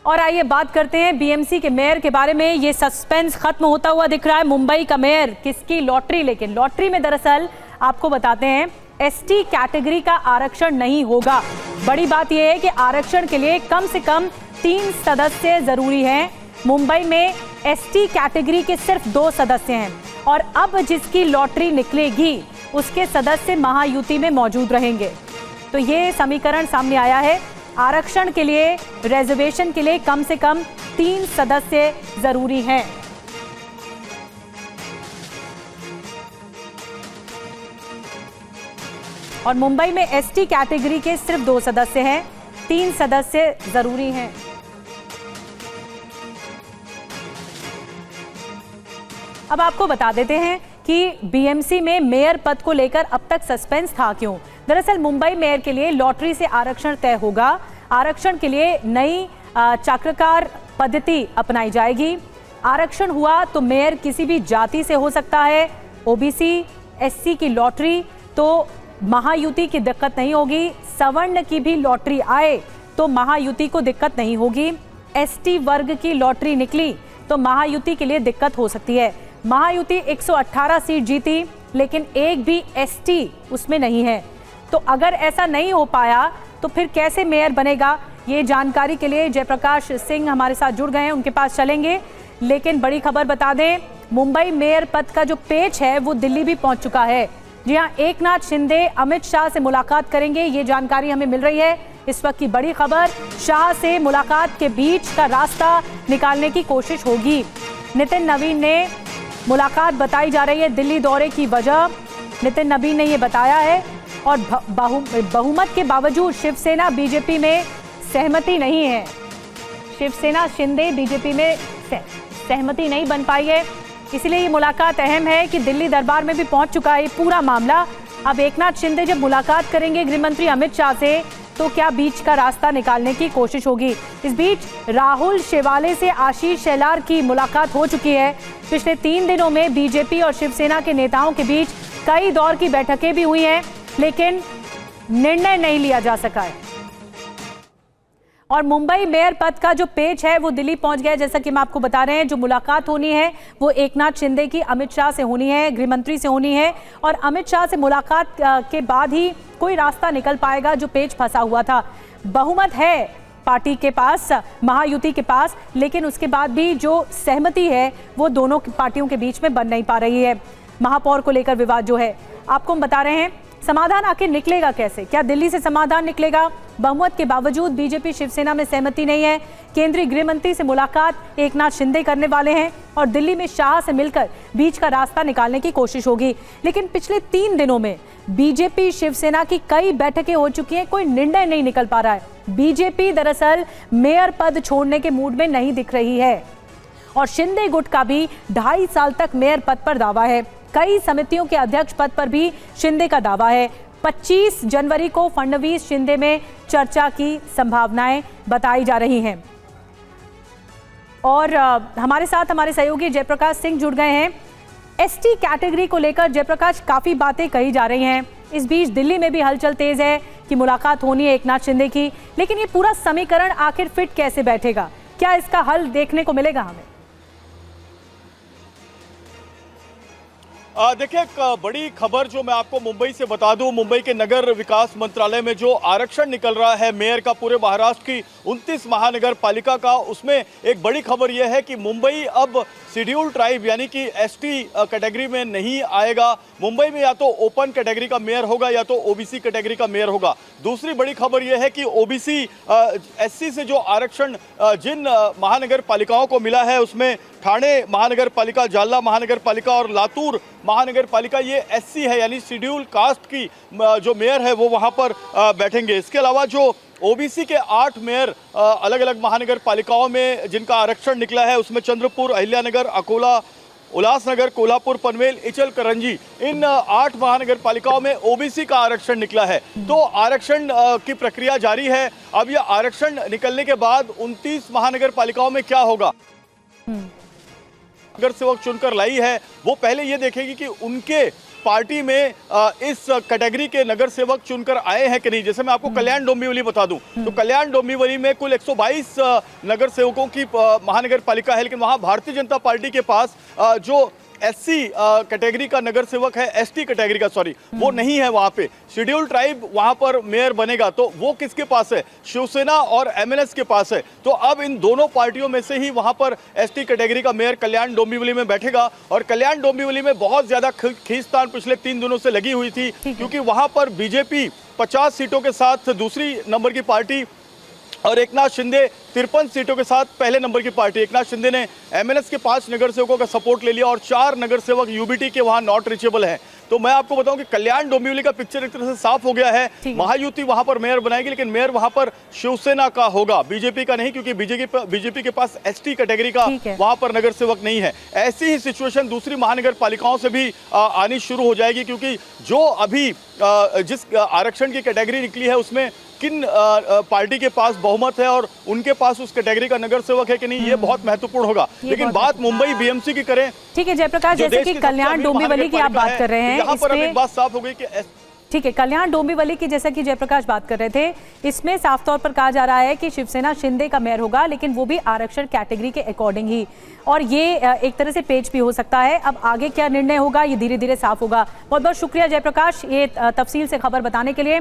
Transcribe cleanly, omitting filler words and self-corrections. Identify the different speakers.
Speaker 1: और आइए बात करते हैं बीएमसी के मेयर के बारे में। ये सस्पेंस खत्म होता हुआ दिख रहा है। मुंबई का मेयर किसकी लॉटरी, लेकिन लॉटरी में दरअसल आपको बताते हैं एसटी कैटेगरी का आरक्षण नहीं होगा। बड़ी बात यह है कि आरक्षण के लिए कम से कम 3 सदस्य जरूरी हैं। मुंबई में एसटी कैटेगरी के सिर्फ 2 सदस्य हैं और अब जिसकी लॉटरी निकलेगी उसके सदस्य महायुति में मौजूद रहेंगे। तो ये समीकरण सामने आया है। आरक्षण के लिए, रिजर्वेशन के लिए कम से कम 3 सदस्य जरूरी हैं। और मुंबई में एसटी कैटेगरी के सिर्फ 2 सदस्य हैं, 3 सदस्य जरूरी हैं। अब आपको बता देते हैं कि बीएमसी में मेयर पद को लेकर अब तक सस्पेंस था क्यों। दरअसल मुंबई मेयर के लिए लॉटरी से आरक्षण तय होगा। आरक्षण के लिए नई चक्राकार पद्धति अपनाई जाएगी। आरक्षण हुआ तो मेयर किसी भी जाति से हो सकता है। ओबीसी, एससी की लॉटरी तो महायुति की दिक्कत नहीं होगी। सवर्ण की भी लॉटरी आए तो महायुति को दिक्कत नहीं होगी। एसटी वर्ग की लॉटरी निकली तो महायुति के लिए दिक्कत हो सकती है। महायुति 118 सीट जीती, लेकिन एक भी एसटी उसमें नहीं है। तो अगर ऐसा नहीं हो पाया तो फिर कैसे मेयर बनेगा, ये जानकारी के लिए जयप्रकाश सिंह हमारे साथ जुड़ गए हैं, उनके पास चलेंगे। लेकिन बड़ी खबर बता दें, मुंबई मेयर पद का जो पेच है वो दिल्ली भी पहुंच चुका है। जी हाँ, एकनाथ शिंदे अमित शाह से मुलाकात करेंगे, ये जानकारी हमें मिल रही है। इस वक्त की बड़ी खबर, शाह से मुलाकात के बीच का रास्ता निकालने की कोशिश होगी। नितिन नवीन ने मुलाकात बताई जा रही है दिल्ली दौरे की वजह, नितिन नवीन ने ये बताया है। और बहुमत के बावजूद शिवसेना बीजेपी में सहमति नहीं है। शिवसेना शिंदे बीजेपी में सहमति नहीं बन पाई है, इसलिए ये मुलाकात अहम है कि दिल्ली दरबार में भी पहुंच चुका है पूरा मामला। अब एकनाथ शिंदे जब मुलाकात करेंगे गृह मंत्री अमित शाह से तो क्या बीच का रास्ता निकालने की कोशिश होगी। इस बीच राहुल शेवाले से आशीष शेलार की मुलाकात हो चुकी है। पिछले 3 दिनों में बीजेपी और शिवसेना के नेताओं के बीच कई दौर की बैठकें भी हुई हैं, लेकिन निर्णय नहीं लिया जा सका है। और मुंबई मेयर पद का जो पेच है वो दिल्ली पहुंच गया है। जैसा कि हम आपको बता रहे हैं, जो मुलाकात होनी है वो एकनाथ शिंदे की अमित शाह से होनी है, गृह मंत्री से होनी है। और अमित शाह से मुलाकात के बाद ही कोई रास्ता निकल पाएगा जो पेच फंसा हुआ था। बहुमत है पार्टी के पास, महायुति के पास, लेकिन उसके बाद भी जो सहमति है वो दोनों पार्टियों के बीच में बन नहीं पा रही है। महापौर को लेकर विवाद जो है, आपको हम बता रहे हैं। समाधान आखिर निकलेगा कैसे, क्या दिल्ली से समाधान निकलेगा? बहुमत के बावजूद बीजेपी शिवसेना में सहमति नहीं है। केंद्रीय गृह मंत्री से मुलाकात एकनाथ शिंदे करने वाले हैं और दिल्ली में शाह से मिलकर बीच का रास्ता निकालने की कोशिश होगी। लेकिन पिछले 3 दिनों में बीजेपी शिवसेना की कई बैठकें हो चुकी हैं, कोई निर्णय नहीं निकल पा रहा है। बीजेपी दरअसल मेयर पद छोड़ने के मूड में नहीं दिख रही है और शिंदे गुट का भी 2.5 साल तक मेयर पद पर दावा है। कई समितियों के अध्यक्ष पद पर भी शिंदे का दावा है। 25 जनवरी को फडणवीस शिंदे में चर्चा की संभावनाएं बताई जा रही हैं। और हमारे साथ हमारे सहयोगी जयप्रकाश सिंह जुड़ गए हैं। एसटी कैटेगरी को लेकर जयप्रकाश, काफी बातें कही जा रही हैं। इस बीच दिल्ली में भी हलचल तेज है कि मुलाकात होनी है एकनाथ शिंदे की, लेकिन ये पूरा समीकरण आखिर फिट कैसे बैठेगा, क्या इसका हल देखने को मिलेगा हमें?
Speaker 2: देखिए, एक बड़ी खबर जो मैं आपको मुंबई से बता दूं, मुंबई के नगर विकास मंत्रालय में जो आरक्षण निकल रहा है मेयर का पूरे महाराष्ट्र की 29 महानगर पालिका का, उसमें एक बड़ी खबर यह है कि मुंबई अब शेड्यूल्ड ट्राइब यानी कि एसटी कैटेगरी में नहीं आएगा। मुंबई में या तो ओपन कैटेगरी का मेयर होगा या तो ओबीसी कैटेगरी का मेयर होगा। दूसरी बड़ी खबर यह है कि ओबीसी एससी से जो आरक्षण जिन महानगर पालिकाओं को मिला है उसमें ठाणे महानगर पालिका, जालना महानगर पालिका और लातूर महानगर पालिका, ये एससी है यानी शेड्यूल कास्ट की जो मेयर है वो वहां पर बैठेंगे। इसके अलावा जो ओबीसी के 8 मेयर अलग अलग महानगर पालिकाओं में जिनका आरक्षण निकला है उसमें चंद्रपुर, अहिल्यानगर, अकोला, उल्लासनगर, कोल्हापुर, पनवेल, इचल करंजी, इन 8 महानगर पालिकाओं में ओबीसी का आरक्षण निकला है। तो आरक्षण की प्रक्रिया जारी है। अब यह आरक्षण निकलने के बाद 29 महानगर पालिकाओं में क्या होगा, नगर सेवक चुनकर लाई है वो पहले ये देखेगी कि उनके पार्टी में इस कैटेगरी के नगर सेवक चुनकर आए हैं कि नहीं। जैसे मैं आपको कल्याण डोंबिवली बता दूं तो कल्याण डोंबिवली में कुल 122 नगर सेवकों की महानगर पालिका है, लेकिन वहां भारतीय जनता पार्टी के पास जो एससी कैटेगरी का नगर सेवक है, एसटी कैटेगरी का सॉरी, वो नहीं है। वहां पे शेड्यूल ट्राइब वहां पर मेयर बनेगा, तो वो किसके पास है? शिवसेना और एमएनएस के पास है। तो अब इन दोनों पार्टियों में से ही वहां पर एसटी कैटेगरी का मेयर कल्याण डोंबिवली में बैठेगा। और कल्याण डोंबिवली में बहुत ज्यादा खींचतान पिछले 3 दिनों से लगी हुई थी, क्योंकि वहां पर बीजेपी 50 सीटों के साथ दूसरी नंबर की पार्टी और एकनाथ शिंदे 53 सीटों के साथ पहले नंबर की पार्टी। एकनाथ शिंदे ने एमएनएस के 5 नगर सेवकों का सपोर्ट ले लिया और 4 नगर सेवक यूबीटी के वहां नॉट रीचेबल हैं। तो मैं आपको बताऊं कि कल्याण डोंबिवली का पिक्चर एक तरह से साफ हो गया है। महायुति वहां पर मेयर बनाएगी, लेकिन मेयर वहां पर शिवसेना का होगा, बीजेपी का नहीं, क्योंकि बीजेपी के पास एसटी कैटेगरी का वहां पर नगर सेवक नहीं है। ऐसी ही सिचुएशन दूसरी महानगर पालिकाओं से भी आनी शुरू हो जाएगी, क्योंकि जो अभी जिस आरक्षण की कैटेगरी निकली है उसमें किन पार्टी के पास बहुमत है और उनके पास उस कैटेगरी का नगर सेवक है कि नहीं, ये बहुत महत्वपूर्ण होगा। लेकिन बात मुंबई बीएमसी की करें,
Speaker 1: ठीक है जयप्रकाश, जैसे कि कल्याण डोंबिवली की आप बात कर रहे हैं,
Speaker 2: यहाँ पर अब एक बात साफ हो गई कि
Speaker 1: ठीक है, कल्याण डोंबिवली की जैसा कि जयप्रकाश बात कर रहे थे, इसमें साफ तौर पर कहा जा रहा है कि शिवसेना शिंदे का मेयर होगा, लेकिन वो भी आरक्षण कैटेगरी के अकॉर्डिंग ही, और ये एक तरह से पेच भी हो सकता है। अब आगे क्या निर्णय होगा ये धीरे धीरे साफ होगा। बहुत बहुत शुक्रिया जयप्रकाश, ये तफसील से खबर बताने के लिए।